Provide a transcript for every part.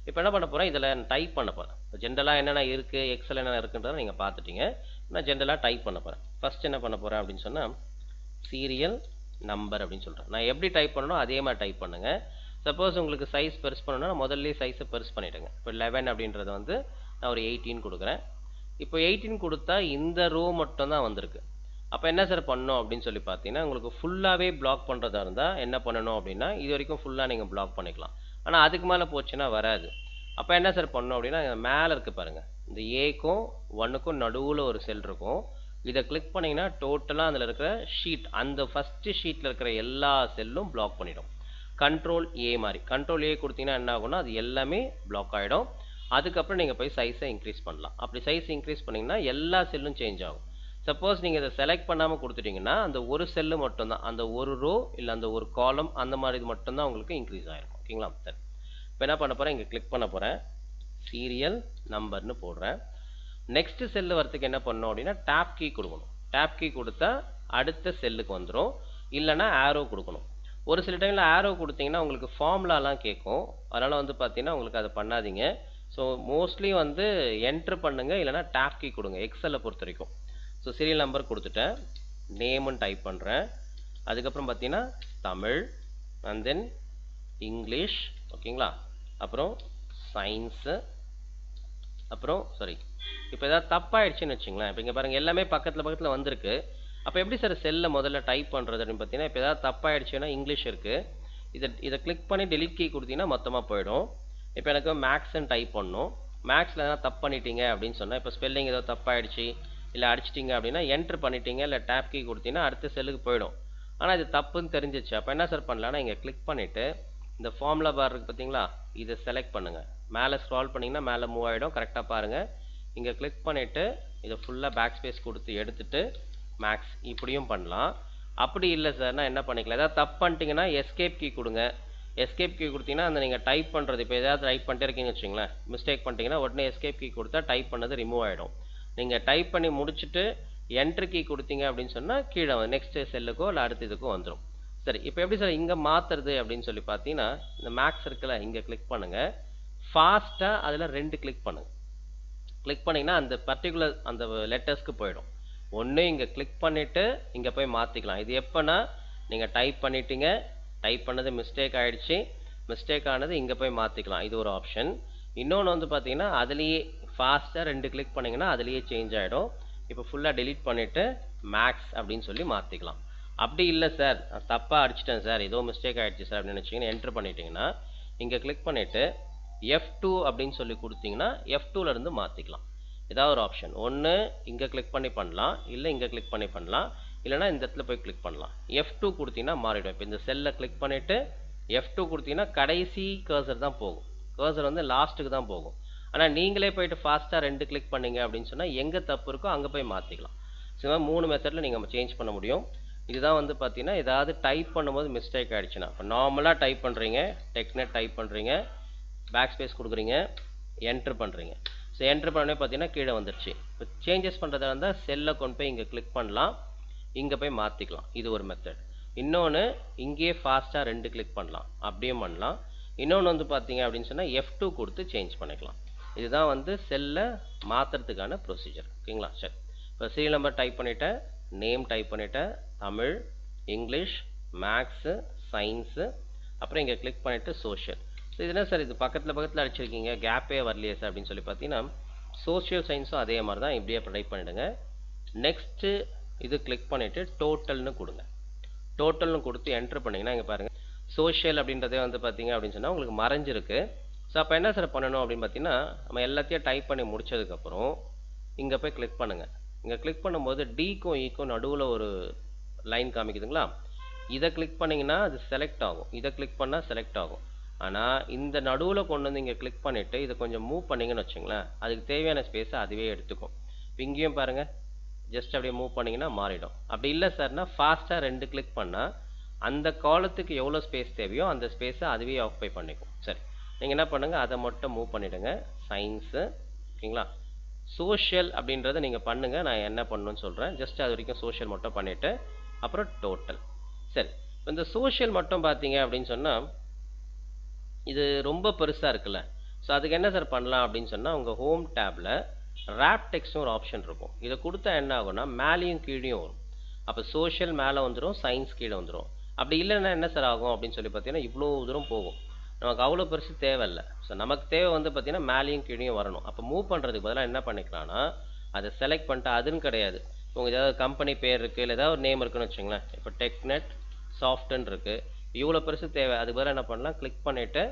இப்போ என்ன பண்ண போகிறேன், இதில் டைப் பண்ண போகிறேன். ஜென்ரலாக என்னென்ன இருக்குது, எக்ஸல் என்னென்ன இருக்குன்றதை நீங்கள் பார்த்துட்டீங்க. நான் ஜென்ரலாக டைப் பண்ண போகிறேன். ஃபஸ்ட் என்ன பண்ண போகிறேன் அப்படின்னு சொன்னால் சீரியல் நம்பர் அப்படின்னு சொல்கிறேன். நான் எப்படி டைப் பண்ணணும் அதே மாதிரி டைப் பண்ணுங்கள். சப்போஸ் உங்களுக்கு சைஸ் பெருசு பண்ணணும்னா நான் முதல்ல சைஸை பெருசு பண்ணிவிடுங்க. இப்போ 11 அப்படின்றத வந்து நான் ஒரு 18 கொடுக்குறேன். இப்போ 18 கொடுத்தா இந்த ரோ மட்டும் தான் வந்திருக்கு. அப்போ என்ன சார் பண்ணணும் அப்படின்னு சொல்லி பார்த்தீங்கன்னா, உங்களுக்கு ஃபுல்லாகவே பிளாக் பண்ணுறதா இருந்தால் என்ன பண்ணணும் அப்படின்னா, இது வரைக்கும் ஃபுல்லாக நீங்கள் பிளாக் பண்ணிக்கலாம். ஆனால் அதுக்கு மேலே போச்சுன்னா வராது. அப்போ என்ன சார் பண்ணணும் அப்படின்னா, மேலே இருக்குது பாருங்கள், இந்த ஏக்கும் 1க்கும் நடுவில் ஒரு செல் இருக்கும். இதை கிளிக் பண்ணிங்கன்னா டோட்டலாக அதில் இருக்கிற ஷீட், அந்த ஃபஸ்ட்டு ஷீட்டில் இருக்கிற எல்லா செல்லும் பிளாக் பண்ணிடும். கண்ட்ரோல் ஏ மாதிரி கண்ட்ரோல் ஏ கொடுத்தீங்கன்னா என்ன ஆகும்னா அது எல்லாமே பிளாக் ஆகிடும். அதுக்கப்புறம் நீங்கள் போய் சைஸை இன்க்ரீஸ் பண்ணலாம். அப்படி சைஸ் இன்க்ரீஸ் பண்ணிங்கன்னா எல்லா செல்லும் சேஞ்ச் ஆகும். சப்போஸ் நீங்கள் இதை செலக்ட் பண்ணாமல் கொடுத்துட்டிங்கன்னா அந்த ஒரு செல்லு மட்டும்தான், அந்த ஒரு ரோ இல்லை அந்த ஒரு காலம் அந்த மாதிரி இது மட்டும்தான் உங்களுக்கு இன்க்ரீஸ் ஆகிருக்கும். ஓகேங்களா? சரி, இப்போ என்ன பண்ண போகிறேன், இங்கே கிளிக் பண்ண போகிறேன், சீரியல் நம்பர்னு போடுறேன். நெக்ஸ்ட் செல்லு வரத்துக்கு என்ன பண்ணணும் அப்படின்னா டேப் கீ கொடுக்கணும். டேப் கீ கொடுத்தா அடுத்த செல்லுக்கு வந்துடும். இல்லைனா ஆரோ கொடுக்கணும். ஒரு சில டைமில் ஆரோ கொடுத்தீங்கன்னா உங்களுக்கு ஃபார்முலாலாம் கேட்கும். அதனால் வந்து பார்த்தீங்கன்னா உங்களுக்கு அதை பண்ணாதீங்க. ஸோ மோஸ்ட்லி வந்து என்ட்ரு பண்ணுங்கள், இல்லைனா டேப் கீ கொடுங்க எக்ஸலை பொறுத்த வரைக்கும். ஸோ சீரியல் நம்பர் கொடுத்துட்டேன், நேமுன்னு டைப் பண்ணுறேன். அதுக்கப்புறம் பார்த்தீங்கன்னா தமிழ் அண்ட் தென் இங்கிலீஷ். ஓகேங்களா? அப்புறம் சயின்ஸு, அப்புறம் சாரி இப்போ ஏதாவது தப்பாயிடுச்சுன்னு வச்சுங்களேன். இப்போ இங்கே பாருங்கள் எல்லாமே பக்கத்தில் வந்திருக்கு. அப்போ எப்படி சார் செல்லை முதல்ல டைப் பண்ணுறது அப்படின்னு பார்த்தீங்கன்னா, இப்போ ஏதாவது தப்பாயிடுச்சுன்னா இங்கிலீஷ் இருக்குது, இதை கிளிக் பண்ணி டெலிட் கீ கொடுத்தீங்கன்னா மொத்தமாக போயிடும். இப்போ எனக்கு மேக்ஸ்ன்னு டைப் பண்ணணும். மேக்ஸில் எதாவது தப்பு பண்ணிட்டீங்க அப்படின்னு சொன்னால், இப்போ ஸ்பெல்லிங் ஏதோ தப்பாயிடுச்சு இல்லை அடிச்சிட்டிங்க அப்படின்னா என்ட்ரு பண்ணிட்டீங்க இல்லை டேப் கீ கொடுத்தீங்கன்னா அடுத்த செல்லுக்கு போயிடும். ஆனால் இது தப்புன்னு தெரிஞ்சிச்சு. அப்போ என்ன சார் பண்ணலான்னா இங்கே கிளிக் பண்ணிவிட்டு இந்த ஃபார்முலா பார் இருக்குது பார்த்தீங்களா, இதை செலக்ட் பண்ணுங்கள். மேலே ஸ்க்ரால் பண்ணிங்கன்னா மேலே மூவ் ஆகிடும். கரெக்டாக பாருங்கள். இங்கே கிளிக் பண்ணிவிட்டு இதை ஃபுல்லாக பேக் ஸ்பேஸ் கொடுத்து எடுத்துகிட்டு மேக்ஸ் இப்படியும் பண்ணலாம். அப்படி இல்லை சார்னா என்ன பண்ணிக்கலாம், ஏதாவது தப்பு பண்ணிட்டீங்கன்னா எஸ்கேப் கீ கொடுங்க. எஸ்கேப் கீ கொடுத்தீங்கன்னா அந்த நீங்கள் டைப் பண்ணுறது, இப்போ ஏதாவது டைப் பண்ணிட்டே இருக்கீங்கன்னு வச்சுங்களேன், மிஸ்டேக் பண்ணிட்டீங்கன்னா உடனே எஸ்கேப் கீ கொடுத்தா டைப் பண்ணது ரிமூவ் ஆகிடும். நீங்கள் டைப் பண்ணி முடிச்சுட்டு என்ட்ரு கீ கொடுத்தீங்க அப்படின்னு சொன்னால் கீழே நெக்ஸ்ட் செல்லுக்கோ இல்லை அடுத்த இதுக்கோ வந்துடும். சரி, இப்போ எப்படி சார் இங்கே மாற்றுறது அப்படின்னு சொல்லி பார்த்தீங்கன்னா, இந்த மேக்ஸ் இருக்குல்ல, இங்கே கிளிக் பண்ணுங்கள். ஃபாஸ்ட்டாக அதில் 2 கிளிக் பண்ணுங்கள். கிளிக் பண்ணிங்கன்னா அந்த பர்டிகுலர் அந்த லெட்டர்ஸ்க்கு போயிடும். ஒன்று இங்கே கிளிக் பண்ணிவிட்டு இங்கே போய் மாற்றிக்கலாம். இது எப்போனா நீங்கள் டைப் பண்ணிட்டீங்க, டைப் பண்ணது மிஸ்டேக் ஆகிடுச்சு, மிஸ்டேக் ஆனது இங்கே போய் மாற்றிக்கலாம். இது ஒரு ஆப்ஷன். இன்னொன்று வந்து பார்த்தீங்கன்னா அதுலேயே ஃபாஸ்ட்டாக 2 கிளிக் பண்ணிங்கன்னா அதுலேயே சேஞ்ச் ஆகிடும். இப்போ ஃபுல்லாக டெலீட் பண்ணிவிட்டு மேக்ஸ் அப்படின்னு சொல்லி மாற்றிக்கலாம். அப்படி இல்லை சார் தப்பாக அடிச்சிட்டேன் சார், ஏதோ மிஸ்டேக் ஆகிடுச்சு சார் அப்படின்னு நினச்சிங்கன்னா என்ட்ரு பண்ணிட்டீங்கன்னா இங்கே கிளிக் பண்ணிவிட்டு F2 அப்படின்னு சொல்லி கொடுத்தீங்கன்னா F2லேருந்து மாற்றிக்கலாம். ஏதாவது ஒரு ஆப்ஷன் ஒன்று இங்கே கிளிக் பண்ணி பண்ணலாம், இல்லை இங்கே கிளிக் பண்ணி பண்ணலாம், இல்லைனா இந்த இடத்துல போய் கிளிக் பண்ணலாம். F2 கொடுத்தீங்கன்னா மாறிடும். இப்போ இந்த செல்லை கிளிக் பண்ணிவிட்டு F2 கொடுத்தீங்கன்னா கடைசி கர்சர் தான் போகும். கர்சர் வந்து லாஸ்ட்டுக்கு தான் போகும். ஆனால் நீங்களே போயிட்டு ஃபாஸ்ட்டாக 2 கிளிக் பண்ணிங்க அப்படின்னு சொன்னால் எங்கே தப்பு இருக்கோ அங்கே போய் மாற்றிக்கலாம். ஸோ 3 மெத்தடில் நீங்கள் சேஞ்ச் பண்ண முடியும். இதுதான் வந்து பார்த்தீங்கன்னா ஏதாவது டைப் பண்ணும்போது மிஸ்டேக் ஆகிடுச்சுன்னா, இப்போ நார்மலாக டைப் பண்ணுறீங்க, டெக்னெட் டைப் பண்ணுறீங்க, பேக் ஸ்பேஸ் கொடுக்குறீங்க, என்ட்ரு பண்ணுறீங்க. ஸோ என்ட்ரு பண்ணவே பார்த்தீங்கன்னா கீழே வந்துடுச்சு. இப்போ சேஞ்சஸ் பண்ணுறதா இருந்தால் செல்லை கொண்டு போய் இங்கே கிளிக் பண்ணலாம், இங்கே போய் மாற்றிக்கலாம். இது ஒரு மெத்தட். இன்னொன்று இங்கேயே ஃபாஸ்ட்டாக 2 கிளிக் பண்ணலாம், அப்படியும் பண்ணலாம். இன்னொன்று வந்து பார்த்தீங்க அப்படின்னு சொன்னால் F2 கொடுத்து சேஞ்ச் பண்ணிக்கலாம். இதுதான் வந்து செல்லை மாற்றுறதுக்கான ப்ரொசீஜர். ஓகேங்களா? சரி, இப்போ சீரியல் நம்பர் டைப் பண்ணிவிட்டேன், நேம் டைப் பண்ணிவிட்டேன், தமிழ், இங்கிலீஷ், மேக்ஸு, சயின்ஸு, அப்புறம் இங்கே கிளிக் பண்ணிவிட்டு சோஷியல். ஸோ இது என்ன சார் இது பக்கத்தில் அடிச்சிருக்கீங்க, கேப்பே வரலையே சார் அப்படின்னு சொல்லி பார்த்தீங்கன்னா, சோஷியல் சயின்ஸும் அதே மாதிரி தான், இப்படியே டைப் பண்ணிவிடுங்க. நெக்ஸ்ட்டு இது கிளிக் பண்ணிவிட்டு டோட்டல்னு கொடுங்க. டோட்டல்னு கொடுத்து என்ட்ரு பண்ணிங்கன்னா இங்கே பாருங்கள் சோஷியல் அப்படின்றதே வந்து பார்த்தீங்க அப்படின்னு சொன்னால் உங்களுக்கு மறைஞ்சிருக்கு. ஸோ அப்போ என்ன சார் பண்ணணும் அப்படின்னு பார்த்தீங்கன்னா, நம்ம எல்லாத்தையும் டைப் பண்ணி முடிச்சதுக்கப்புறம் இங்கே போய் கிளிக் பண்ணுங்கள். இங்கே கிளிக் பண்ணும்போது டிக்கும் ஈக்கும் நடுவில் ஒரு லைன் காமிக்குதுங்களா, இதை கிளிக் பண்ணிங்கன்னா அது செலக்ட் ஆகும், இதை கிளிக் பண்ணால் செலக்ட் ஆகும். ஆனால் இந்த நடுவில் கொண்டு வந்து இங்கே கிளிக் பண்ணிவிட்டு இதை கொஞ்சம் மூவ் பண்ணிங்கன்னு வச்சுங்களேன், அதுக்கு தேவையான ஸ்பேஸை அதுவே எடுத்துக்கும். இப்போ இங்கேயும் பாருங்கள், ஜஸ்ட் அப்படியே மூவ் பண்ணிங்கன்னா மாறிடும். அப்படி இல்லை சார்னா ஃபாஸ்ட்டாக 2 கிளிக் பண்ணால் அந்த காலத்துக்கு எவ்வளோ ஸ்பேஸ் தேவையோ அந்த ஸ்பேஸை அதுவே ஆக்குபை பண்ணிக்கும். சரி, நீங்கள் என்ன பண்ணுங்கள், அதை மட்டும் மூவ் பண்ணிவிடுங்க. சயின்ஸு, ஓகேங்களா? சோஷியல் அப்படின்றத நீங்கள் பண்ணுங்கள், நான் என்ன பண்ணணும்னு சொல்கிறேன். ஜஸ்ட் அது வரைக்கும் சோஷியல் மட்டும் பண்ணிவிட்டு அப்புறம் டோட்டல். சரி, இப்போ இந்த சோஷியல் மட்டும் பார்த்தீங்க அப்படின்னு சொன்னால் இது ரொம்ப பெருசாக இருக்குல்ல. ஸோ அதுக்கு என்ன சார் பண்ணலாம் அப்படின்னு சொன்னால் உங்கள் ஹோம் டேப்பில் ரேப் டெக்ஸ்ட்னு ஒரு ஆப்ஷன் இருக்கும். இதை கொடுத்தா என்ன ஆகும்னா மேலேயும் கீழேயும் வரும். அப்போ சோஷியல் மேலே வந்துடும், சயின்ஸ் கீழே வந்துடும். அப்படி இல்லைன்னா என்ன சார் ஆகும் அப்படின்னு சொல்லி பார்த்தீங்கன்னா இவ்வளோ தூரம் போகும். நமக்கு அவ்வளோ பெருசு தேவையில்லை. ஸோ நமக்கு தேவை வந்து பார்த்தீங்கன்னா மேலேயும் கீழேயும் வரணும். அப்போ மூவ் பண்ணுறதுக்கு பதிலாக என்ன பண்ணிக்கலாம்னா அதை செலக்ட் பண்ணிட்டு அதுன்னு கிடையாது. உங்கள் ஏதாவது கம்பெனி பேர் இருக்குது, இல்லை ஏதாவது ஒரு நேம் இருக்குன்னு வச்சுங்களேன். இப்போ டெக்நெட் சாஃப்ட்ன்னு இருக்குது. இவ்வளோ பெருசு தேவை. அதுக்கு பதிலாக என்ன பண்ணலாம், கிளிக் பண்ணிவிட்டு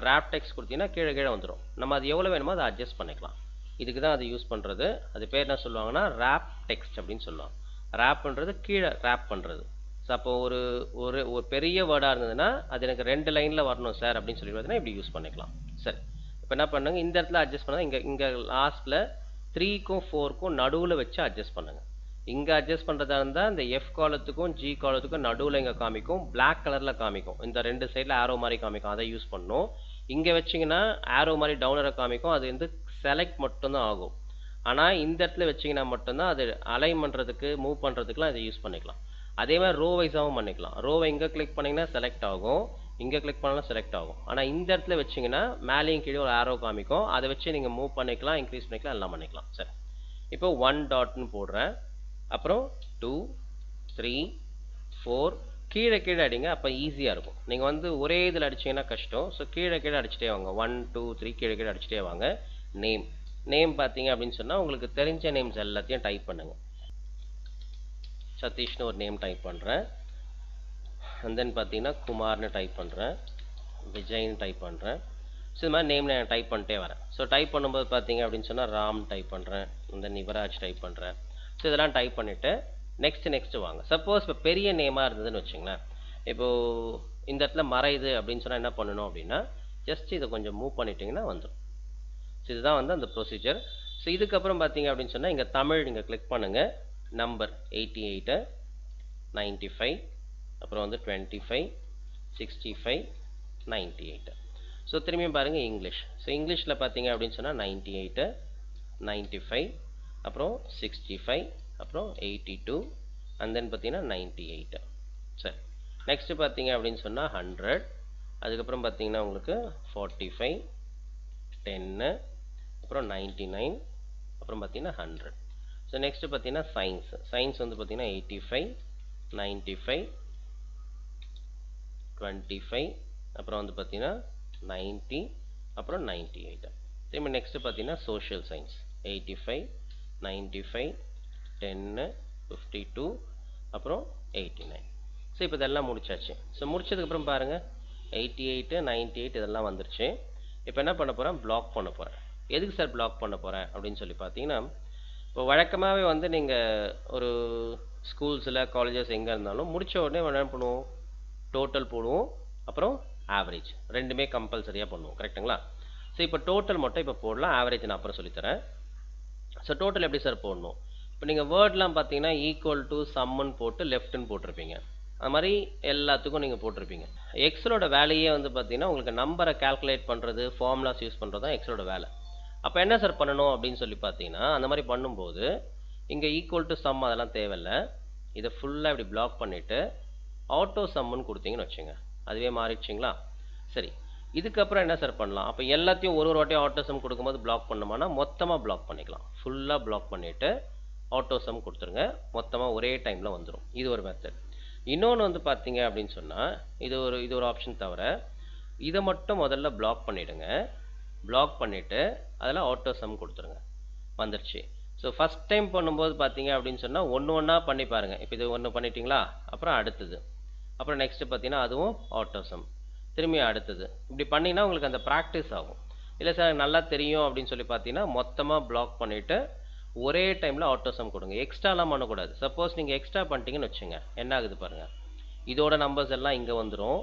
ரேப் டெக்ஸ்ட் கொடுத்தீங்கன்னா கீழே கீழே வந்துடும். நம்ம அது எவ்வளோ வேணுமோ அதை அட்ஜஸ்ட் பண்ணிக்கலாம். இதுக்கு தான் அது யூஸ் பண்ணுறது. அது பேர் என்ன சொல்லுவாங்கன்னா ரேப் டெக்ஸ்ட் அப்படின்னு சொல்லுவாங்க. ரேப்ன்றது கீழே ரேப் பண்ணுறது. ஸோ அப்போ ஒரு ஒரு ஒரு பெரிய வேர்டாக இருந்ததுன்னா அது எனக்கு 2 லைனில் வரணும் சார் அப்படின்னு சொல்லி பார்த்தீங்கன்னா இப்படி யூஸ் பண்ணிக்கலாம். சரி, இப்போ என்ன பண்ணுங்க, இந்த இடத்துல அட்ஜஸ்ட் பண்ணால் இங்கே லாஸ்ட்டில் 3க்கும் 4க்கும் நடுவில் வச்சு அட்ஜஸ்ட் பண்ணுங்க. இங்கே அட்ஜஸ்ட் பண்ணுறதா இருந்தால் இந்த எஃப் காலத்துக்கும் ஜி காலத்துக்கும் நடுவில் இங்கே காமிக்கும், பிளாக் கலரில் காமிக்கும். இந்த 2 சைடில் ஆரோ மாதிரி காமிக்கும், அதை யூஸ் பண்ணணும். இங்கே வச்சிங்கன்னா ஆரோ மாதிரி டவுனராக காமிக்கும், அது வந்து செலக்ட் மட்டும்தான் ஆகும். ஆனால் இந்த இடத்துல வச்சிங்கன்னா மட்டும்தான் அது அலைன் பண்ணுறதுக்கு மூவ் பண்ணுறதுக்குலாம் இதை யூஸ் பண்ணிக்கலாம். அதே மாதிரி ரோ வைஸாகவும் பண்ணிக்கலாம். ரோவை இங்கே கிளிக் பண்ணிங்கன்னா செலக்ட் ஆகும், இங்கே கிளிக் பண்ணாலும் செலக்ட் ஆகும். ஆனால் இந்த இடத்துல வச்சிங்கன்னா மேலேயும் கீழே ஒரு ஆரோ காமிக்கும், அதை வச்சு நீங்கள் மூவ் பண்ணிக்கலாம், இன்க்ரீஸ் பண்ணிக்கலாம், எல்லாம் பண்ணிக்கலாம். சரி, இப்போ 1 டாட்னு போடுறேன். அப்புறம் 2 3 4 கீழே கீழே அடிங்க. அப்போ ஈஸியாக இருக்கும். நீங்கள் வந்து ஒரே இதில் அடிச்சிங்கன்னா கஷ்டம். ஸோ கீழே கீழே அடிச்சிட்டே வாங்க. 1 2 3 கீழே கீழே அடிச்சிட்டே வாங்க. நேம் பார்த்தீங்க அப்படின்னு சொன்னால் உங்களுக்கு தெரிஞ்ச நேம்ஸ் எல்லாத்தையும் டைப் பண்ணுங்கள். சதீஷ்னு ஒரு நேம் டைப் பண்ணுறேன். அண்ட் தென் பார்த்தீங்கன்னா குமார்னு டைப் பண்ணுறேன், விஜய்னு டைப் பண்ணுறேன். ஸோ இது மாதிரி நேம் நான் டைப் பண்ணிட்டே வரேன். ஸோ டைப் பண்ணும்போது பார்த்தீங்க அப்படின்னு சொன்னால் ராம் டைப் பண்ணுறேன், இந்த யுவராஜ் டைப் பண்ணுறேன். ஸோ இதெல்லாம் டைப் பண்ணிவிட்டு நெக்ஸ்ட்டு வாங்க. சப்போஸ் இப்போ பெரிய நேமாக இருந்ததுன்னு வச்சுங்களேன். இப்போது இந்த இடத்துல மறையுது அப்படின்னு சொன்னால் என்ன பண்ணணும் அப்படின்னா ஜஸ்ட் இதை கொஞ்சம் மூவ் பண்ணிட்டீங்கன்னா வந்துடும். ஸோ இதுதான் வந்து அந்த ப்ரொசீஜர். ஸோ இதுக்கப்புறம் பார்த்தீங்க அப்படின்னு சொன்னால் இங்கே தமிழ் நீங்கள் கிளிக் பண்ணுங்கள். நம்பர் 88 95 அப்புறம் வந்து 25 65 98. ஸோ திரும்பியும் பாருங்கள் இங்கிலீஷ். ஸோ இங்கிலீஷில் பார்த்தீங்க அப்படின்னு சொன்னால் 98 95 அப்புறம் 65 அப்புறம் 82 அண்ட் தென் பார்த்தீங்கன்னா 98. சரி, நெக்ஸ்ட்டு பார்த்தீங்க அப்படின்னு சொன்னால் 100. அதுக்கப்புறம் பார்த்தீங்கன்னா உங்களுக்கு 45 10 அப்புறம் 99 அப்புறம் பார்த்தீங்கன்னா 100. ஸோ நெக்ஸ்ட்டு பார்த்தீங்கன்னா சயின்ஸ் வந்து பார்த்தீங்கன்னா 85 95 25 அப்புறம் வந்து பார்த்தீங்கன்னா 90 அப்புறம் 98. திரும்ப நெக்ஸ்ட்டு பார்த்தீங்கன்னா சோஷியல் சயின்ஸ் 85 95 10 52 அப்புறம் 89. ஸோ இப்போ இதெல்லாம் முடிச்சாச்சு. ஸோ முடிச்சதுக்கப்புறம் பாருங்கள் 88 98 இதெல்லாம் வந்துருச்சு. இப்போ என்ன பண்ண போகிறேன், பிளாக் பண்ண போகிறேன். எதுக்கு சார் பிளாக் பண்ண போகிறேன் அப்படின்னு சொல்லி பார்த்தீங்கன்னா, இப்போ வழக்கமாகவே வந்து நீங்கள் ஒரு ஸ்கூல்ஸில் காலேஜஸ் எங்கே இருந்தாலும் முடித்த உடனே என்ன பண்ணுவோம், டோட்டல் போடுவோம், அப்புறம் ஆவரேஜ் ரெண்டுமே கம்பல்சரியாக பண்ணுவோம். கரெக்டுங்களா? ஸோ இப்போ டோட்டல் மட்டும் இப்போ போடலாம், ஆவரேஜ் நான் அப்புறம் சொல்லித்தரேன். ஸோ டோட்டல் எப்படி சார் போடணும், இப்போ நீங்கள் வேர்ட்லாம் பார்த்தீங்கன்னா ஈக்குவல் டு சம்முன்னு போட்டு லெஃப்ட்டுன்னு போட்டிருப்பீங்க. அது மாதிரி எல்லாத்துக்கும் நீங்கள் போட்டிருப்பீங்க. எக்ஸலோட வேலையே வந்து பார்த்தீங்கன்னா உங்களுக்கு நம்பரை கால்குலேட் பண்ணுறது, ஃபார்முலாஸ் யூஸ் பண்ணுறது தான் எக்ஸலோட வேலை. அப்போ என்ன சார் பண்ணணும் அப்படின்னு சொல்லி பார்த்தீங்கன்னா, அந்த மாதிரி பண்ணும்போது இங்கே ஈக்குவல் டு சம் அதெல்லாம் தேவையில்லை. இதை ஃபுல்லாக இப்படி பிளாக் பண்ணிவிட்டு ஆட்டோ சம்முன்னு கொடுத்தீங்கன்னு வச்சுங்க, அதுவே மாறிடுச்சிங்களா? சரி, இதுக்கப்புறம் என்ன சார் பண்ணலாம், அப்போ எல்லாத்தையும் ஒரு வாட்டியும் ஆட்டோ சம் கொடுக்கும்போது பிளாக் பண்ணோம்னா மொத்தமாக பிளாக் பண்ணிக்கலாம். ஃபுல்லாக பிளாக் பண்ணிவிட்டு ஆட்டோ சம் கொடுத்துருங்க, மொத்தமாக ஒரே டைமில் வந்துடும். இது ஒரு மெத்தட். இன்னொன்று வந்து பார்த்தீங்க அப்படின்னு சொன்னால் இது ஒரு ஆப்ஷன் தவிர இதை மட்டும் முதல்ல பிளாக் பண்ணிவிடுங்க. பிளாக் பண்ணிவிட்டு அதில் ஆட்டோ சம் கொடுத்துருங்க, வந்துடுச்சு. ஸோ ஃபஸ்ட் டைம் பண்ணும்போது பார்த்தீங்க அப்படின்னு சொன்னால் ஒன்றா பண்ணி பாருங்கள். இப்போ இது ஒன்று பண்ணிட்டீங்களா, அப்புறம் அடுத்தது, அப்புறம் நெக்ஸ்ட்டு பார்த்தீங்கன்னா அதுவும் ஆட்டோ சம், திரும்பி அடுத்தது. இப்படி பண்ணிங்கன்னா உங்களுக்கு அந்த ப்ராக்டிஸ் ஆகும். இல்லை சார் நல்லா தெரியும் அப்படின்னு சொல்லி பார்த்தீங்கன்னா மொத்தமாக பிளாக் பண்ணிவிட்டு ஒரே டைமில் ஆட்டோ சம் கொடுங்க. எக்ஸ்ட்ராலாம் பண்ணக்கூடாது. சப்போஸ் நீங்கள் எக்ஸ்ட்ரா பண்ணிட்டீங்கன்னு வச்சுங்க, என்ன ஆகுது பாருங்கள், இதோட நம்பர்ஸ் எல்லாம் இங்கே வந்துடும்,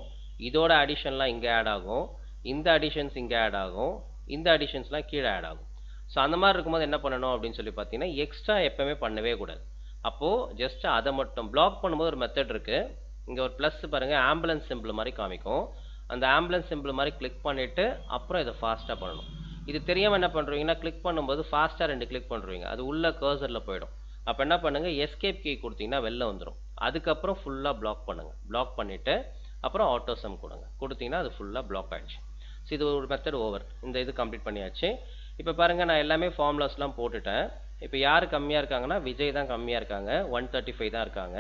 இதோட அடிஷன்லாம் இங்கே ஆட் ஆகும், இந்த அடிஷன்ஸ் இங்கே ஆட் ஆகும், இந்த அடிஷன்ஸ்லாம் கீழே ஆட் ஆகும். ஸோ அந்த மாதிரி இருக்கும்போது என்ன பண்ணணும் அப்படின்னு சொல்லி பார்த்தீங்கன்னா எக்ஸ்ட்ரா எப்போவுமே பண்ணவே கூடாது. அப்போது ஜஸ்ட் அதை மட்டும் பிளாக் பண்ணும்போது ஒரு மெத்தட் இருக்குது. இங்கே ஒரு ப்ளஸ் பாருங்கள், ஆம்புலன்ஸ் சிம்பிள் மாதிரி காமிக்கும். அந்த ஆம்புலன்ஸ் சிம்பிள் மாதிரி கிளிக் பண்ணிவிட்டு அப்புறம் இதை ஃபாஸ்ட்டாக பண்ணணும். இது தெரியாமல் என்ன பண்ணுறீங்கன்னா கிளிக் பண்ணும்போது ஃபாஸ்ட்டாக 2 கிளிக் பண்ணுறீங்க, அது உள்ள கர்சரில் போயிடும். அப்போ என்ன பண்ணுங்கள், எஸ்கேப் கீ கொடுத்தீங்கன்னா வெளில வந்துடும். அதுக்கப்புறம் ஃபுல்லாக பிளாக் பண்ணுங்கள். பிளாக் பண்ணிவிட்டு அப்புறம் ஆட்டோ சம் கொடுங்க, கொடுத்தீங்கன்னா அது ஃபுல்லாக பிளாக் ஆகிடுச்சு. ஸோ இது ஒரு மெத்தட் ஓவர். இந்த இது கம்ப்ளீட் பண்ணியாச்சு. இப்போ பாருங்கள், நான் எல்லாமே ஃபார்முலாஸ்லாம் போட்டுட்டேன். இப்போ யார் கம்மியாக இருக்காங்கன்னா விஜய் தான் கம்மியாக இருக்காங்க, 135 தான் இருக்காங்க.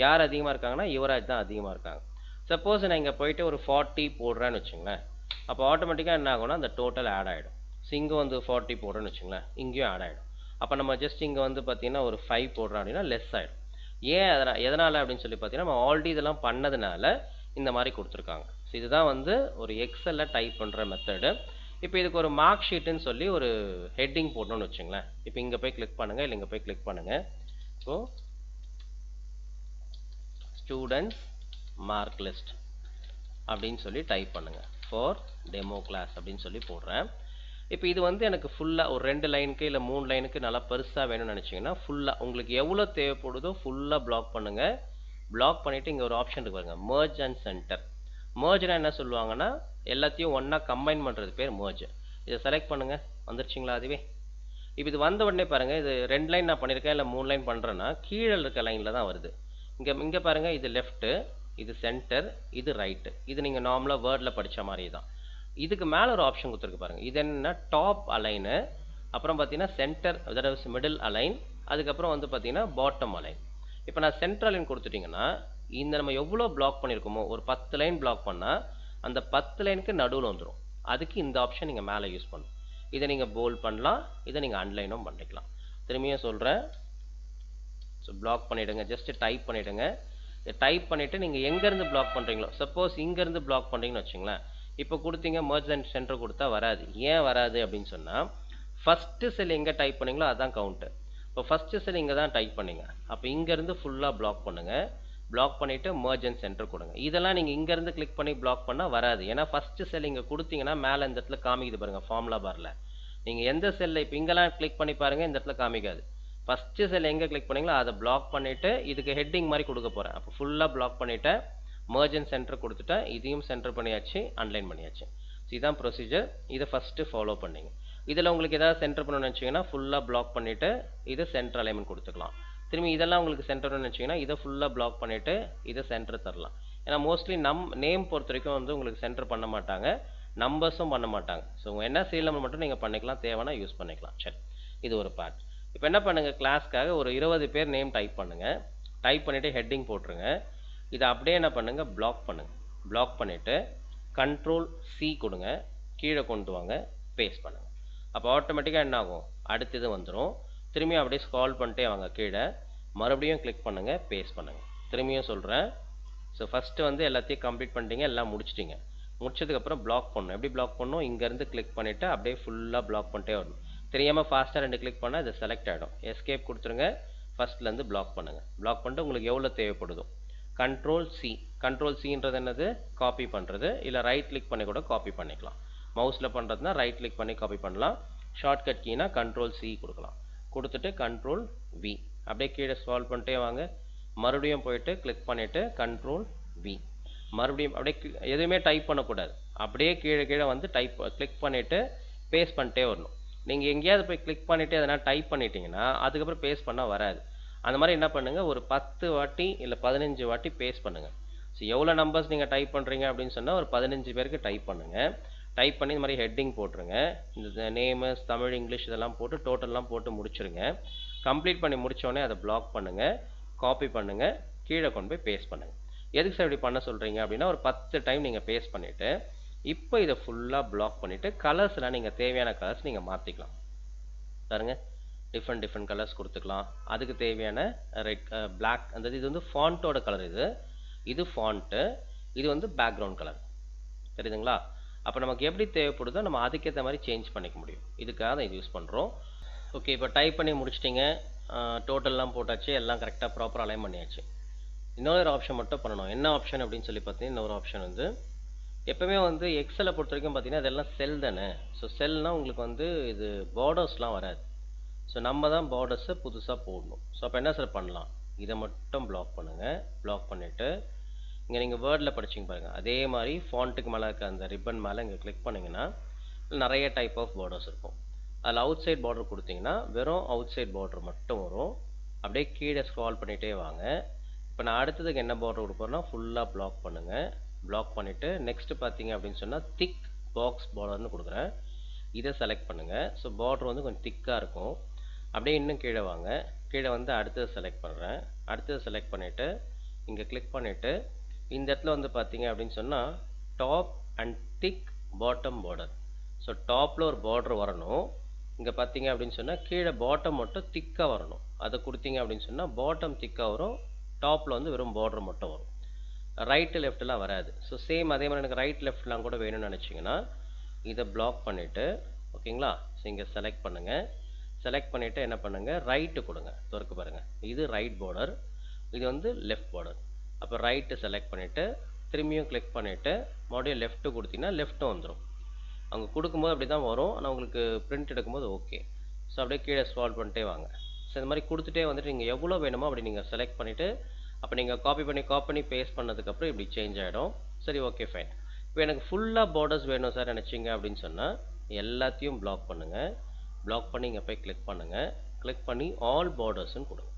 யார் அதிகமாக இருக்காங்கன்னா யுவராஜ் தான் அதிகமாக இருக்காங்க. சப்போஸ் நான் இங்கே போயிட்டு ஒரு 40 போடுறேன்னு வச்சுங்களேன், அப்போ ஆட்டோமேட்டிக்காக என்ன ஆகும்னா அந்த டோட்டல் ஆட் ஆகிடும். ஸோ இங்கே வந்து 40 போடுறேன்னு வச்சுங்களேன், இங்கேயும் ஆட் ஆகிடும். அப்போ நம்ம ஜஸ்ட் இங்கே வந்து பார்த்தீங்கன்னா ஒரு 5 போடுறோம் அப்படின்னா லெஸ் ஆகிடும். ஏன் எதனால் அப்படின்னு சொல்லி பார்த்தீங்கன்னா நம்ம ஆல்ரெடி இதெல்லாம் பண்ணதுனால இந்த மாதிரி கொடுத்துருக்காங்க. ஸோ இதுதான் வந்து ஒரு எக்ஸலில் டைப் பண்ணுற மெத்தடு. இப்போ இதுக்கு ஒரு மார்க் ஷீட்டுன்னு சொல்லி ஒரு ஹெட்டிங் போடணும்னு வச்சுங்களேன். இப்போ இங்கே போய் கிளிக் பண்ணுங்கள், இல்லை இங்கே போய் கிளிக் பண்ணுங்கள். ஸோ ஸ்டூடெண்ட்ஸ் மார்க் லிஸ்ட் அப்படின்னு சொல்லி டைப் பண்ணுங்கள். ஃபார் டெமோ கிளாஸ் அப்படின்னு சொல்லி போடுறேன். இப்போ இது வந்து எனக்கு ஃபுல்லாக ஒரு 2 லைனுக்கு இல்லை 3 லைனுக்கு நல்லா பெருசாக வேணும்னு நினச்சிங்கன்னா ஃபுல்லாக உங்களுக்கு எவ்வளோ தேவைப்படுதோ ஃபுல்லாக பிளாக் பண்ணுங்கள். பிளாக் பண்ணிவிட்டு இங்கே ஒரு ஆப்ஷன் இருக்கு பாருங்க, merge அண்ட் சென்டர். mergeனா என்ன சொல்லுவாங்கன்னா எல்லாத்தையும் ஒன்றா கம்பைன் பண்ணுறது பேர் merge. இதை செலக்ட் பண்ணுங்கள், வந்துருச்சுங்களா அதுவே. இப்போ இது வந்த உடனே பாருங்கள், இது 2 லைன் நான் பண்ணியிருக்கேன் இல்லை 3 லைன் பண்ணுறேன்னா கீழே இருக்க லைனில் தான் வருது. இங்கே பாருங்கள், இது லெஃப்ட்டு, இது சென்டர், இது ரைட்டு. இது நீங்கள் நார்மலாக வேர்டில் படித்த மாதிரி தான். இதுக்கு மேலே ஒரு ஆப்ஷன் கொடுத்துருக்கு பாருங்கள், இது என்ன டாப் அலைனு, அப்புறம் பார்த்தீங்கன்னா சென்டர், அதாவது மிடில் அலைன், அதுக்கப்புறம் வந்து பார்த்தீங்கன்னா பாட்டம் அலைன். இப்போ நான் சென்ட்ரல் லைன் கொடுத்துட்டிங்கன்னா இந்த நம்ம எவ்வளோ பிளாக் பண்ணியிருக்கோமோ ஒரு 10 லைன் பிளாக் பண்ணால் அந்த 10 லைனுக்கு நடுவில் வந்துடும். அதுக்கு இந்த ஆப்ஷன் நீங்கள் மேலே யூஸ் பண்ணணும். இதை நீங்கள் போல்ட் பண்ணலாம், இதை நீங்கள் அன்லைனும் பண்ணிக்கலாம். திரும்பியும் சொல்கிறேன். ஸோ பிளாக் பண்ணிவிடுங்க, ஜஸ்ட்டு டைப் பண்ணிவிடுங்க. டைப் பண்ணிவிட்டு நீங்கள் எங்கேருந்து பிளாக் பண்ணுறீங்களோ, சப்போஸ் இங்கேருந்து பிளாக் பண்ணுறீங்கன்னு வச்சுங்களேன். இப்போ கொடுத்தீங்க merge and center கொடுத்தா வராது. ஏன் வராது அப்படின்னு சொன்னால் ஃபஸ்ட்டு செல் எங்கே டைப் பண்ணிங்களோ அதுதான் கவுண்ட்டு. இப்போ ஃபஸ்ட்டு செல் இங்கே தான் டைப் பண்ணிங்க, அப்போ இங்கேருந்து ஃபுல்லாக பிளாக் பண்ணுங்கள். பிளாக் பண்ணிவிட்டு merge and center கொடுங்க. இதெல்லாம் நீங்கள் இங்கேருந்து கிளிக் பண்ணி பிளாக் பண்ணால் வராது. ஏன்னா ஃபஸ்ட்டு செல் இங்கே கொடுத்தீங்கன்னா மேலே இந்த இடத்துல காமிக்குது பாருங்கள் ஃபார்முலா பாரில். நீங்கள் எந்த செல்லில் இப்போ இங்கெல்லாம் கிளிக் பண்ணி பாருங்கள், இந்த இடத்துல காமிக்காது. ஃபஸ்ட்டு செல் எங்கே கிளிக் பண்ணிங்களோ அதை பிளாக் பண்ணிவிட்டு இதுக்கு ஹெட்டிங் மாதிரி கொடுக்க போகிறேன். அப்போ ஃபுல்லாக பிளாக் பண்ணிவிட்டு merge and center கொடுத்துட்டேன். இதையும் சென்டர் பண்ணியாச்சு, அன்லைன் பண்ணியாச்சு. ஸோ இதுதான் ப்ரொசீஜர். இதை ஃபஸ்ட்டு ஃபாலோ பண்ணிங்க. இதில் உங்களுக்கு ஏதாவது சென்டர் பண்ணணும்னு நினச்சிங்கன்னா ஃபுல்லாக பிளாக் பண்ணிவிட்டு இதை சென்டர் அலைன்மெண்ட் கொடுத்துக்கலாம். திரும்பி இதெல்லாம் உங்களுக்கு சென்டர் நினச்சிங்கன்னா இதை ஃபுல்லாக பிளாக் பண்ணிவிட்டு இதை சென்டர் தரலாம். ஏன்னா மோஸ்ட்லி நேம் பொறுத்த வரைக்கும் வந்து உங்களுக்கு சென்டர் பண்ண மாட்டாங்க, நம்பர்ஸும் பண்ண மாட்டாங்க. ஸோ என்ன சீல் நம்பர் மட்டும் நீங்கள் பண்ணிக்கலாம், தேவைன்னா யூஸ் பண்ணிக்கலாம். சரி, இது ஒரு பார்ட். இப்போ என்ன பண்ணுங்கள், கிளாஸ்க்காக ஒரு 20 பேர் நேம் டைப் பண்ணுங்கள். டைப் பண்ணிவிட்டு ஹெட்டிங் போட்டுருங்க. இதை அப்படியே என்ன பண்ணுங்கள், பிளாக் பண்ணுங்கள். பிளாக் பண்ணிவிட்டு Ctrl+C கொடுங்க, கீழே கொண்டு வாங்க, பேஸ்ட் பண்ணுங்கள். அப்போ ஆட்டோமேட்டிக்காக என்ன ஆகும், அடுத்தது வந்துடும். திரும்பியும் அப்படியே ஸ்க்ரால் பண்ணிட்டே வாங்க கீழே, மறுபடியும் கிளிக் பண்ணுங்கள், பேஸ்ட் பண்ணுங்கள். திரும்பியும் சொல்கிறேன். ஸோ ஃபஸ்ட்டு வந்து எல்லாத்தையும் கம்ப்ளீட் பண்ணிட்டீங்க, எல்லாம் முடிச்சிட்டிங்க. முடிச்சதுக்கப்புறம் பிளாக் பண்ணணும். எப்படி பிளாக் பண்ணணும், இங்கேருந்து கிளிக் பண்ணிவிட்டு அப்படியே ஃபுல்லாக பிளாக் பண்ணிட்டே வரணும். தெரியாமல் ஃபாஸ்ட்டாக 2 கிளிக் பண்ணால் இது செலக்ட் ஆகிடும். எஸ்கேப் கொடுத்துருங்க, ஃபஸ்ட்லேருந்து பிளாக் பண்ணுங்கள். பிளாக் பண்ணிட்டு உங்களுக்கு எவ்வளோ தேவைப்படுதோ Ctrl+C. Ctrl+Cன்றது என்னது, காப்பி பண்ணுறது. இல்லை ரைட் கிளிக் பண்ணி கூட காப்பி பண்ணிக்கலாம். மவுஸில் பண்ணுறதுனா ரைட் கிளிக் பண்ணி காப்பி பண்ணலாம். ஷார்ட்கட் கீனா Ctrl+C கொடுக்கலாம். கொடுத்துட்டு Ctrl+V அப்படியே கீழே ஸ்க்ரால் பண்ணிட்டே வாங்க. மறுபடியும் போயிட்டு கிளிக் பண்ணிவிட்டு Ctrl+V. மறுபடியும் அப்படியே எதுவுமே டைப் பண்ணக்கூடாது, அப்படியே கீழே வந்து கிளிக் பண்ணிவிட்டு பேஸ்ட் பண்ணிட்டே வரணும். நீங்கள் எங்கேயாவது போய் கிளிக் பண்ணிவிட்டு எதனால் டைப் பண்ணிட்டீங்கன்னா அதுக்கப்புறம் பேஸ்ட் பண்ணால் வராது. அந்த மாதிரி என்ன பண்ணுங்கள், ஒரு 10 வாட்டி இல்லை 15 வாட்டி பேஸ்ட் பண்ணுங்கள். ஸோ எவ்வளோ நம்பர்ஸ் நீங்கள் டைப் பண்ணுறீங்க அப்படின்னு சொன்னால் ஒரு 15 பேருக்கு டைப் பண்ணுங்கள். டைப் பண்ணி இந்த மாதிரி ஹெட்டிங் போட்டுருங்க. இந்த நேமு, தமிழ், இங்கிலீஷ் இதெல்லாம் போட்டு டோட்டல்லாம் போட்டு முடிச்சுருங்க. கம்ப்ளீட் பண்ணி முடித்தோடனே அதை பிளாக் பண்ணுங்கள், காப்பி பண்ணுங்கள், கீழே கொண்டு போய் பேஸ்ட் பண்ணுங்கள். எதுக்கு சார் இப்படி பண்ண சொல்கிறீங்க அப்படின்னா ஒரு 10 டைம் நீங்கள் பேஸ்ட் பண்ணிவிட்டு இப்போ இதை ஃபுல்லாக பிளாக் பண்ணிவிட்டு கலர்ஸ்லாம் நீங்கள் தேவையான கலர்ஸ் நீங்கள் மாற்றிக்கலாம். பாருங்க, டிஃப்ரெண்ட் கலர்ஸ் கொடுத்துக்கலாம். அதுக்கு தேவையான ரெட், பிளாக், அந்த இது வந்து ஃபாண்ட்டோட கலர். இது ஃபாண்ட்டு, இது வந்து பேக்ரவுண்ட் கலர். தெரியுதுங்களா? அப்போ நமக்கு எப்படி தேவைப்படுதோ நம்ம அதுக்கேற்ற மாதிரி சேஞ்ச் பண்ணிக்க முடியும். இதுக்காக தான் இது யூஸ் பண்ணுறோம். ஓகே, இப்போ டைப் பண்ணி முடிச்சிட்டிங்க, டோட்டல்லாம் போட்டாச்சு, எல்லாம் கரெக்டாக ப்ராப்பராக அலைன் பண்ணியாச்சு. இன்னொரு ஆப்ஷன் மட்டும் பண்ணணும். என்ன ஆப்ஷன் அப்படின்னு சொல்லி பார்த்தீங்கன்னா, இன்னொரு ஆப்ஷன் வந்து எப்போவுமே வந்து எக்ஸலை பொறுத்த வரைக்கும் பார்த்தீங்கன்னா அதெல்லாம் செல் தானே. ஸோ செல்னால் உங்களுக்கு வந்து இது பார்டர்ஸ்லாம் வராது. ஸோ நம்ம தான் பார்டர்ஸை புதுசாக போடணும். ஸோ அப்போ என்ன சார் பண்ணலாம், இதை மட்டும் பிளாக் பண்ணுங்கள். பிளாக் பண்ணிவிட்டு இங்கே நீங்கள் வேர்டில் படிச்சிங்க பாருங்கள், அதே மாதிரி ஃபாண்ட்டுக்கு மேலே இருக்க அந்த ரிப்பன் மேலே இங்கே கிளிக் பண்ணிங்கன்னா நிறைய டைப் ஆஃப் பார்டர்ஸ் இருக்கும். அதில் அவுட் சைட் பார்டர் கொடுத்தீங்கன்னா வெறும் அவுட் சைட் பார்டர் மட்டும் வரும். அப்படியே கீழே ஸ்க்ரால் பண்ணிகிட்டே வாங்க. இப்போ நான் அடுத்ததுக்கு என்ன பார்டர் கொடுப்பேன்னா ஃபுல்லாக பிளாக் பண்ணுங்கள். பிளாக் பண்ணிவிட்டு நெக்ஸ்ட்டு பார்த்தீங்க அப்படின்னு சொன்னால் திக் பாக்ஸ் பார்டர்னு கொடுக்குறேன். இதை செலக்ட் பண்ணுங்கள். ஸோ பார்டர் வந்து கொஞ்சம் திக்காக இருக்கும். அப்படியே இன்னும் கீழே வாங்க. கீழே வந்து அடுத்தது செலக்ட் பண்ணுறேன். அடுத்தது செலக்ட் பண்ணிவிட்டு இங்கே கிளிக் பண்ணிவிட்டு இந்த இடத்துல வந்து பார்த்தீங்க அப்படின்னு சொன்னால் top and thick bottom border. So டாப்பில் ஒரு பார்டர் வரணும். இங்கே பார்த்தீங்க அப்படின்னு சொன்னால் கீழே பாட்டம் மட்டும் திக்காக வரணும். அதை கொடுத்தீங்க அப்படின்னு சொன்னால் பாட்டம் திக்காக வரும், டாப்பில் வந்து வெறும் பார்டர் மட்டும் வரும். ரைட்டு லெஃப்ட்லாம் வராது. ஸோ சேம் அதே மாதிரி எனக்கு ரைட் லெஃப்ட்லாம் கூட வேணும்னு நினச்சிங்கன்னா இதை பிளாக் பண்ணிவிட்டு ஓகேங்களா. ஸோ இங்கே செலக்ட் பண்ணுங்கள். செலக்ட் பண்ணிவிட்டு என்ன பண்ணுங்கள், ரைட்டு கொடுங்க. துறக்கு பாருங்கள், இது ரைட் பார்டர், இது வந்து லெஃப்ட் பார்டர். அப்போ ரைட்டு செலக்ட் பண்ணிவிட்டு திரும்பியும் கிளிக் பண்ணிவிட்டு மறுபடியும் லெஃப்ட்டு கொடுத்தீங்கன்னா லெஃப்ட்டும் வந்துடும். அவங்க கொடுக்கும்போது அப்படி தான் வரும், ஆனால் உங்களுக்கு பிரிண்ட் எடுக்கும்போது ஓகே. ஸோ அப்படியே கீழே ஸ்க்ரால் பண்ணிட்டே வாங்க. ஸோ இந்த மாதிரி கொடுத்துட்டே வந்துட்டு நீங்கள் எவ்வளோ வேணுமோ அப்படி நீங்கள் செலக்ட் பண்ணிவிட்டு அப்போ நீங்கள் காப்பி பண்ணி பேஸ்ட் பண்ணதுக்கப்புறம் இப்படி சேஞ்ச் ஆகிடும். சரி, ஓகே, ஃபைன். இப்போ எனக்கு ஃபுல்லாக பார்டர்ஸ் வேணும் சார் நினச்சிங்க அப்படின்னு சொன்னால் எல்லாத்தையும் பிளாக் பண்ணுங்கள். பிளாக் பண்ணி இங்கே போய் கிளிக் பண்ணுங்கள். கிளிக் பண்ணி ஆல் பார்டர்ஸ்ன்னு கொடுங்க.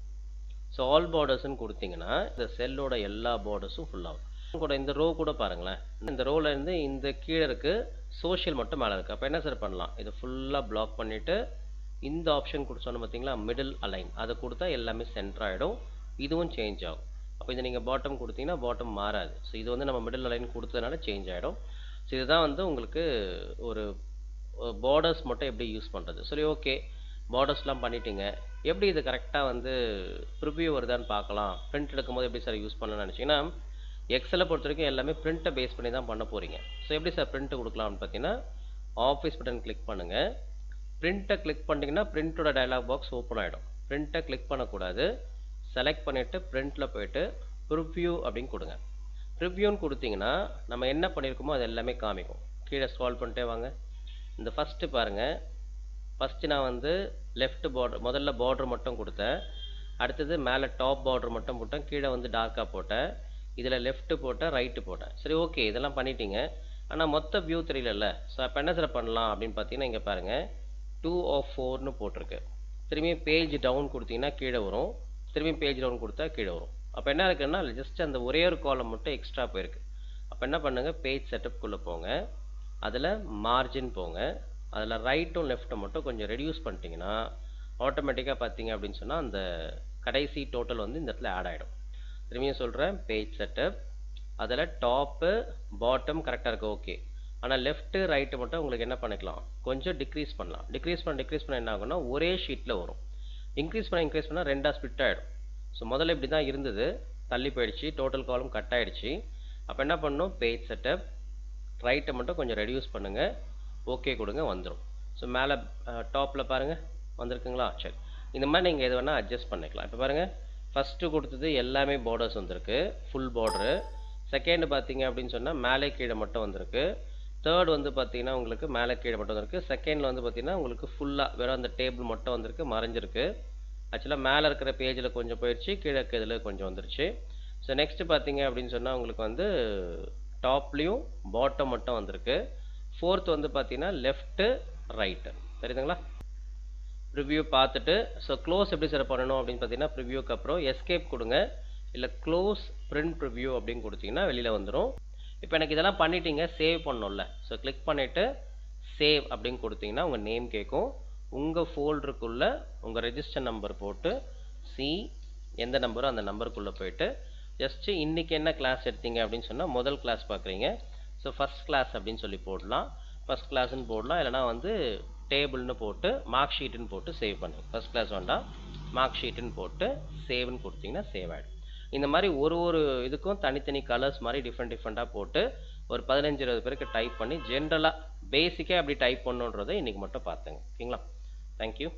ஸோ ஆல் பார்டர்ஸ்ன்னு கொடுத்தீங்கன்னா இந்த செல்லோட எல்லா பார்டர்ஸும் ஃபுல்லாகும். கூட இந்த ரோ கூட பாருங்களேன், இந்த ரோவில் இருந்து இந்த கீழே இருக்குது, சோஷியல் மட்டும் மேலே இருக்குது. அப்போ என்ன சார் பண்ணலாம், இதை ஃபுல்லாக பிளாக் பண்ணிவிட்டு இந்த ஆப்ஷன் கொடுத்தோன்னு பார்த்தீங்களா மிடில் அலைன், அதை கொடுத்தா எல்லாமே சென்டர் ஆகிடும், இதுவும் சேஞ்ச் ஆகும். அப்போ இதை நீங்கள் பாட்டம் கொடுத்தீங்கன்னா பாட்டம் மாறாது. ஸோ இது வந்து நம்ம மிடில் அலைன் கொடுத்ததுனால சேஞ்ச் ஆகிடும். ஸோ இதுதான் வந்து உங்களுக்கு ஒரு பார்டர்ஸ் மட்டும் எப்படி யூஸ் பண்ணுறது. சரி, ஓகே, பார்டர்ஸ்லாம் பண்ணிட்டீங்க. எப்படி இது கரெக்டாக வந்து ப்ரிவ்யூ வருதான்னு பார்க்கலாம், பிரிண்ட் எடுக்கும்போது எப்படி சார் யூஸ் பண்ணலாம்னு நினச்சிங்கன்னா எக்ஸலை பொறுத்த வரைக்கும் எல்லாமே பிரிண்ட்டை பேஸ் பண்ணி தான் பண்ண போகிறீங்க. ஸோ எப்படி சார் பிரிண்ட் கொடுக்கலாம்னு பார்த்தீங்கன்னா ஆஃபீஸ் பட்டன் கிளிக் பண்ணுங்கள். பிரிண்ட்டை கிளிக் பண்ணிங்கன்னா பிரிண்ட்டோட டயலாக் பாக்ஸ் ஓப்பன் ஆகிடும். பிரிண்ட்டை கிளிக் பண்ணக்கூடாது, செலக்ட் பண்ணிவிட்டு பிரிண்ட்டில் போய்ட்டு ப்ரிவ்யூ அப்படின்னு கொடுங்க. ப்ரிவ்யூன்னு கொடுத்தீங்கன்னா நம்ம என்ன பண்ணியிருக்கோமோ அது எல்லாமே காமிக்கும். கீழே ஸ்க்ரால் பண்ணிட்டே வாங்க. இந்த ஃபஸ்ட்டு பாருங்கள், ஃபஸ்ட்டு நான் வந்து லெஃப்ட் பார்டர் முதல்ல பார்டர் மட்டும் கொடுத்தேன். அடுத்தது மேலே டாப் பார்டர் மட்டும் போட்டேன், கீழே வந்து டார்க்காக போட்டேன், இதில் லெஃப்ட்டு போட்டேன், ரைட்டு போட்டேன். சரி, ஓகே, இதெல்லாம் பண்ணிட்டீங்க. ஆனால் மொத்த வியூ தெரியலல்ல. ஸோ அப்போ என்ன சார் பண்ணலாம் அப்படின்னு பார்த்தீங்கன்னா இங்கே பாருங்கள் 2 of 4ன்னு போட்டிருக்கு. திரும்பி பேஜ் டவுன் கொடுத்தீங்கன்னா கீழே வரும், திரும்பி பேஜ் டவுன் கொடுத்தா கீழே வரும். அப்போ என்ன இருக்குன்னா ஜஸ்ட் அந்த ஒரே ஒரு காலம் மட்டும் எக்ஸ்ட்ரா போயிருக்கு. அப்போ என்ன பண்ணுங்கள், பேஜ் செட்டப்குள்ளே போங்க, அதில் மார்ஜின் போங்க, அதில் ரைட்டும் லெஃப்ட்டும் மட்டும் கொஞ்சம் ரெடியூஸ் பண்ணிட்டீங்கன்னா ஆட்டோமேட்டிக்காக பார்த்தீங்க அப்படின்னு சொன்னால் அந்த கடைசி டோட்டல் வந்து இந்த இடத்துல ஆட் ஆகிடும். திரும்பியும் சொல்கிறேன், பேஜ் செட்டப், அதில் டாப்பு பாட்டம் கரெக்டாக இருக்குது, ஓகே. ஆனால் லெஃப்ட்டு ரைட்டு மட்டும் உங்களுக்கு என்ன பண்ணிக்கலாம், கொஞ்சம் டிக்ரீஸ் பண்ணலாம். டிக்ரீஸ் பண்ண என்ன ஆகும்னா ஒரே ஷீட்டில் வரும். இன்க்ரீஸ் பண்ணால் ரெண்டாக ஸ்பிட் ஆகிடும். ஸோ முதல்ல இப்படி தான் இருந்தது, தள்ளி போயிடுச்சு, டோட்டல் காலம் கட் ஆகிடுச்சு. அப்போ என்ன பண்ணணும், பேஜ் செட்டப், ரைட்டை மட்டும் கொஞ்சம் ரெடியூஸ் பண்ணுங்கள், ஓகே கொடுங்க, வந்துடும். ஸோ மேலே டாப்பில் பாருங்கள் வந்திருக்குங்களா. சரி, இந்த மாதிரி நீங்கள் எது வேணால் அட்ஜஸ்ட் பண்ணிக்கலாம். இப்போ பாருங்கள், ஃபஸ்ட்டு கொடுத்தது எல்லாமே பார்டர்ஸ் வந்திருக்கு, ஃபுல் பார்டரு. செகண்டு பார்த்தீங்க அப்படின்னு சொன்னால் மேலே கீழே மட்டும் வந்திருக்கு. தேர்ட் வந்து பார்த்தீங்கன்னா உங்களுக்கு மேலே கீழே மட்டும் வந்திருக்கு. செகண்டில் வந்து பார்த்தீங்கன்னா உங்களுக்கு ஃபுல்லாக வெறும் அந்த டேபிள் மட்டும் வந்திருக்கு, மறைஞ்சிருக்கு. ஆக்சுவலாக மேலே இருக்கிற பேஜில் கொஞ்சம் போயிடுச்சு, கீழே இதில் கொஞ்சம் வந்துருச்சு. ஸோ நெக்ஸ்ட்டு பார்த்தீங்க அப்படின்னு சொன்னால் உங்களுக்கு வந்து டாப்லேயும் பாட்டம் மட்டும் வந்திருக்கு. ஃபோர்த் வந்து பார்த்தீங்கன்னா லெஃப்ட்டு ரைட்டு. தெரியுதுங்களா. ப்ரிவ்யூ பார்த்துட்டு ஸோ க்ளோஸ் எப்படி சார் பண்ணணும் அப்படின்னு பார்த்தீங்கன்னா ப்ரிவ்யூக்கு அப்புறம் எஸ்கேப் கொடுங்க, இல்லை க்ளோஸ் பிரிண்ட் ப்ரிவ்யூ அப்படின்னு கொடுத்தீங்கன்னா வெளியில் வந்துடும். இப்போ எனக்கு இதெல்லாம் பண்ணிட்டீங்க, சேவ் பண்ணணும்ல. ஸோ கிளிக் பண்ணிவிட்டு சேவ் அப்படின்னு கொடுத்தீங்கன்னா உங்கள் நேம் கேட்கும். உங்கள் ஃபோல்டருக்குள்ளே உங்கள் ரெஜிஸ்டர் நம்பர் போட்டு எந்த நம்பரோ அந்த நம்பருக்குள்ளே போயிட்டு ஜஸ்ட்டு இன்றைக்கி என்ன கிளாஸ் எடுத்தீங்க அப்படின்னு சொன்னால் முதல் கிளாஸ் பார்க்குறீங்க. ஸோ ஃபஸ்ட் கிளாஸ் அப்படின்னு சொல்லி போடலாம், ஃபஸ்ட் கிளாஸ்ன்னு போடலாம், இல்லைனா வந்து டேபிள்னு போட்டு மார்க் ஷீட்டுன்னு போட்டு சேவ் பண்ணுங்க. ஃபஸ்ட் கிளாஸ் வேண்டாம், மார்க் ஷீட்டுன்னு போட்டு சேவ்னு கொடுத்தீங்கன்னா சேவ் ஆகிடும். இந்த மாதிரி ஒரு இதுக்கும் தனித்தனி கலர்ஸ் மாதிரி டிஃப்ரெண்ட்டாக போட்டு ஒரு 15-20 பேருக்கு டைப் பண்ணி ஜென்ரலாக பேசிக்காக அப்படி டைப் பண்ணுன்றதை இன்றைக்கி மட்டும் பார்த்துங்க. ஓகேங்களா. தேங்க்யூ.